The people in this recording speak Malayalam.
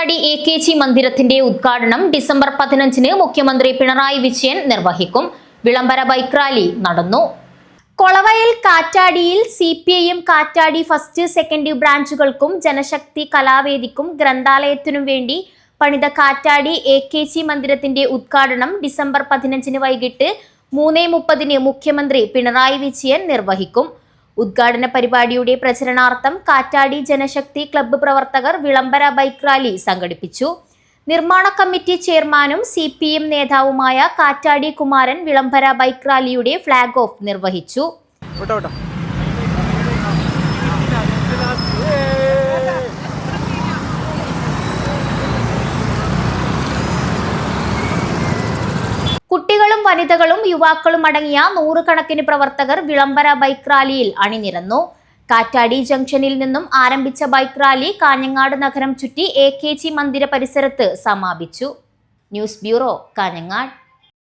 കാറ്റാടി AKG മന്ദിരത്തിന്റെ ഉദ്ഘാടനം ഡിസംബർ 15-ന് മുഖ്യമന്ത്രി പിണറായി വിജയൻ നിർവഹിക്കും. വിളംബര ബൈക്ക് റാലി നടന്നു. കൊളവയൽ കാറ്റാടിയിൽ CPIM കാറ്റാടി ഫസ്റ്റ് സെക്കൻഡ് ബ്രാഞ്ചുകൾക്കും ജനശക്തി കലാവേദിക്കും ഗ്രന്ഥാലയത്തിനും വേണ്ടി പണിത കാറ്റാടി AKG മന്ദിരത്തിന്റെ ഉദ്ഘാടനം ഡിസംബർ 15-ന് വൈകിട്ട് 3:30-ന് മുഖ്യമന്ത്രി പിണറായി വിജയൻ നിർവഹിക്കും. ഉദ്ഘാടന പരിപാടിയുടെ പ്രചരണാർത്ഥം കാറ്റാടി ജനശക്തി ക്ലബ്ബ് പ്രവർത്തകർ വിളംബര ബൈക്ക് റാലി സംഘടിപ്പിച്ചു. നിർമ്മാണ കമ്മിറ്റി ചെയർമാനും CPM നേതാവുമായ കാറ്റാടി കുമാരൻ വിളംബര ബൈക്ക് റാലിയുടെ ഫ്ളാഗ് ഓഫ് നിർവഹിച്ചു. കുട്ടികളും വനിതകളും യുവാക്കളും അടങ്ങിയ നൂറുകണക്കിന് പ്രവർത്തകർ വിളംബര ബൈക്ക് റാലിയിൽ അണിനിരന്നു. കാറ്റാടി ജംഗ്ഷനിൽ നിന്നും ആരംഭിച്ച ബൈക്ക് റാലി കാഞ്ഞങ്ങാട് നഗരം ചുറ്റി AKG മന്ദിര പരിസരത്ത് സമാപിച്ചു. News bureau, Kanhangad.